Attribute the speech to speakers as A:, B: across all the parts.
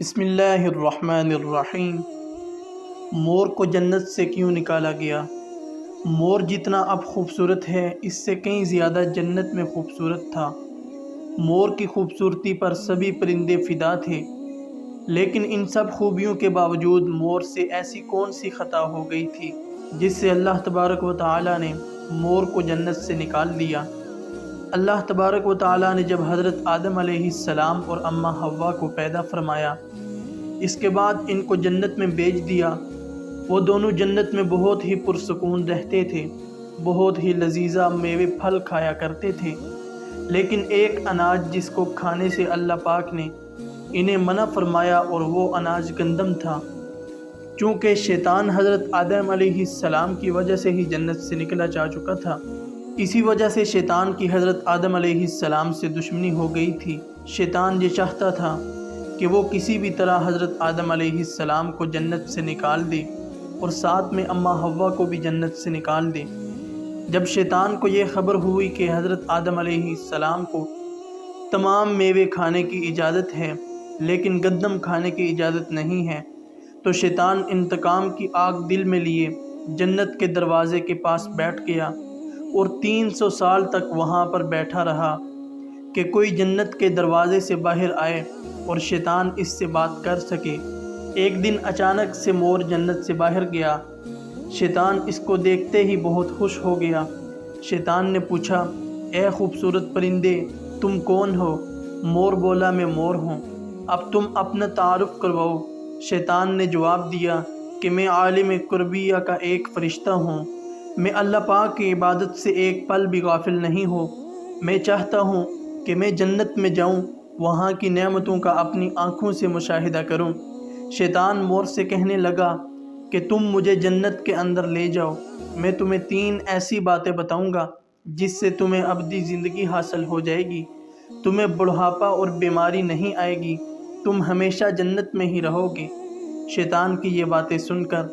A: بسم اللہ الرحمن الرحیم۔ مور کو جنت سے کیوں نکالا گیا؟ مور جتنا اب خوبصورت ہے اس سے کہیں زیادہ جنت میں خوبصورت تھا۔ مور کی خوبصورتی پر سبھی پرندے فدا تھے، لیکن ان سب خوبیوں کے باوجود مور سے ایسی کون سی خطا ہو گئی تھی جس سے اللہ تبارک و تعالی نے مور کو جنت سے نکال دیا۔ اللہ تبارک و تعالی نے جب حضرت آدم علیہ السلام اور اماں حوا کو پیدا فرمایا، اس کے بعد ان کو جنت میں بھیج دیا۔ وہ دونوں جنت میں بہت ہی پرسکون رہتے تھے، بہت ہی لذیذہ میوے پھل کھایا کرتے تھے، لیکن ایک اناج جس کو کھانے سے اللہ پاک نے انہیں منع فرمایا اور وہ اناج گندم تھا۔ چونکہ شیطان حضرت آدم علیہ السلام کی وجہ سے ہی جنت سے نکلا جا چکا تھا، اسی وجہ سے شیطان کی حضرت آدم علیہ السلام سے دشمنی ہو گئی تھی۔ شیطان یہ چاہتا تھا کہ وہ کسی بھی طرح حضرت آدم علیہ السلام کو جنت سے نکال دے اور ساتھ میں اماں حوا کو بھی جنت سے نکال دے۔ جب شیطان کو یہ خبر ہوئی کہ حضرت آدم علیہ السلام کو تمام میوے کھانے کی اجازت ہے لیکن گندم کھانے کی اجازت نہیں ہے، تو شیطان انتقام کی آگ دل میں لیے جنت کے دروازے کے پاس بیٹھ گیا اور 300 سال تک وہاں پر بیٹھا رہا کہ کوئی جنت کے دروازے سے باہر آئے اور شیطان اس سے بات کر سکے۔ ایک دن اچانک سے مور جنت سے باہر گیا۔ شیطان اس کو دیکھتے ہی بہت خوش ہو گیا۔ شیطان نے پوچھا، اے خوبصورت پرندے، تم کون ہو؟ مور بولا، میں مور ہوں، اب تم اپنا تعارف کرواؤ۔ شیطان نے جواب دیا کہ میں عالم قربیہ کا ایک فرشتہ ہوں، میں اللہ پاک کی عبادت سے ایک پل بھی غافل نہیں ہوں، میں چاہتا ہوں کہ میں جنت میں جاؤں، وہاں کی نعمتوں کا اپنی آنکھوں سے مشاہدہ کروں۔ شیطان مور سے کہنے لگا کہ تم مجھے جنت کے اندر لے جاؤ، میں تمہیں 3 ایسی باتیں بتاؤں گا جس سے تمہیں ابدی زندگی حاصل ہو جائے گی، تمہیں بڑھاپا اور بیماری نہیں آئے گی، تم ہمیشہ جنت میں ہی رہو گے۔ شیطان کی یہ باتیں سن کر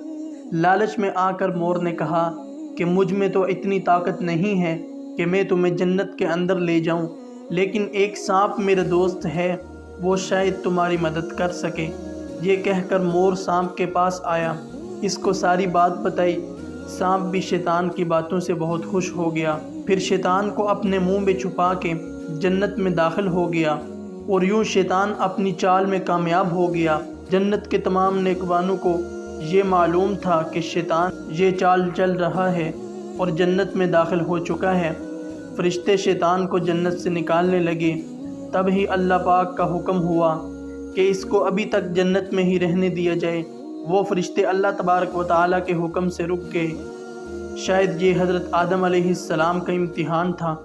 A: لالچ میں آ کر مور نے کہا کہ مجھ میں تو اتنی طاقت نہیں ہے کہ میں تمہیں جنت کے اندر لے جاؤں، لیکن ایک سانپ میرا دوست ہے، وہ شاید تمہاری مدد کر سکے۔ یہ کہہ کر مور سانپ کے پاس آیا، اس کو ساری بات بتائی۔ سانپ بھی شیطان کی باتوں سے بہت خوش ہو گیا، پھر شیطان کو اپنے منہ میں چھپا کے جنت میں داخل ہو گیا، اور یوں شیطان اپنی چال میں کامیاب ہو گیا۔ جنت کے تمام نیکبانوں کو یہ معلوم تھا کہ شیطان یہ چال چل رہا ہے اور جنت میں داخل ہو چکا ہے۔ فرشتے شیطان کو جنت سے نکالنے لگے، تب ہی اللہ پاک کا حکم ہوا کہ اس کو ابھی تک جنت میں ہی رہنے دیا جائے۔ وہ فرشتے اللہ تبارک و تعالیٰ کے حکم سے رک گئے۔ شاید یہ حضرت آدم علیہ السلام کا امتحان تھا۔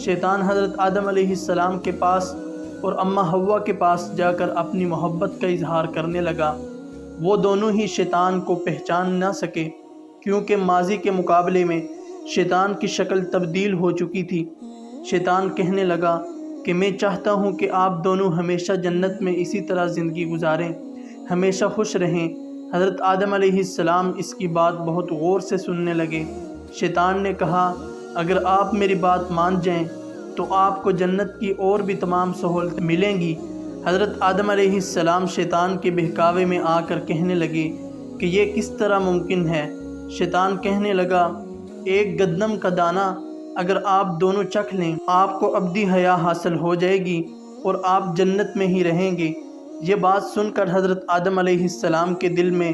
A: شیطان حضرت آدم علیہ السلام کے پاس اور اماں حوا کے پاس جا کر اپنی محبت کا اظہار کرنے لگا۔ وہ دونوں ہی شیطان کو پہچان نہ سکے، کیونکہ ماضی کے مقابلے میں شیطان کی شکل تبدیل ہو چکی تھی۔ شیطان کہنے لگا کہ میں چاہتا ہوں کہ آپ دونوں ہمیشہ جنت میں اسی طرح زندگی گزاریں، ہمیشہ خوش رہیں۔ حضرت آدم علیہ السلام اس کی بات بہت غور سے سننے لگے۔ شیطان نے کہا، اگر آپ میری بات مان جائیں تو آپ کو جنت کی اور بھی تمام سہولتیں ملیں گی۔ حضرت آدم علیہ السلام شیطان کے بہکاوے میں آ کر کہنے لگے کہ یہ کس طرح ممکن ہے؟ شیطان کہنے لگا، ایک گندم کا دانہ اگر آپ دونوں چکھ لیں، آپ کو ابدی حیا حاصل ہو جائے گی اور آپ جنت میں ہی رہیں گے۔ یہ بات سن کر حضرت آدم علیہ السلام کے دل میں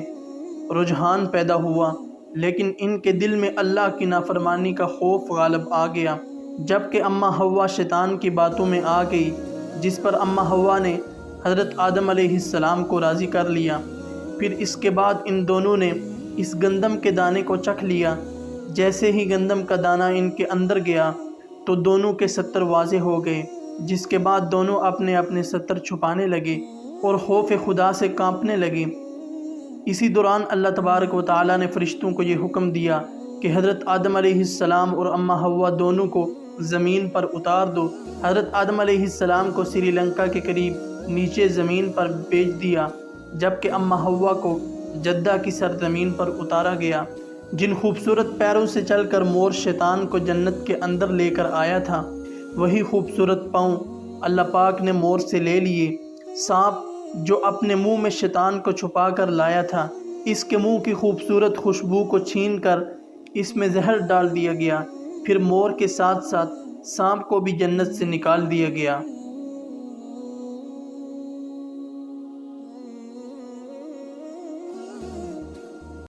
A: رجحان پیدا ہوا، لیکن ان کے دل میں اللہ کی نافرمانی کا خوف غالب آ گیا۔ جبکہ اماں حوا شیطان کی باتوں میں آ گئی، جس پر اماں حوا نے حضرت آدم علیہ السلام کو راضی کر لیا۔ پھر اس کے بعد ان دونوں نے اس گندم کے دانے کو چکھ لیا۔ جیسے ہی گندم کا دانہ ان کے اندر گیا تو دونوں کے ستر واضح ہو گئے، جس کے بعد دونوں اپنے اپنے ستر چھپانے لگے اور خوف خدا سے کانپنے لگے۔ اسی دوران اللہ تبارک و تعالیٰ نے فرشتوں کو یہ حکم دیا کہ حضرت آدم علیہ السلام اور اماں حوا دونوں کو زمین پر اتار دو۔ حضرت آدم علیہ السلام کو سری لنکا کے قریب نیچے زمین پر بھیج دیا، جبکہ اماں حوا کو جدہ کی سرزمین پر اتارا گیا۔ جن خوبصورت پیروں سے چل کر مور شیطان کو جنت کے اندر لے کر آیا تھا، وہی خوبصورت پاؤں اللہ پاک نے مور سے لے لیے۔ سانپ جو اپنے منہ میں شیطان کو چھپا کر لایا تھا، اس کے منہ کی خوبصورت خوشبو کو چھین کر اس میں زہر ڈال دیا گیا۔ پھر مور کے ساتھ ساتھ سانپ کو بھی جنت سے نکال دیا گیا۔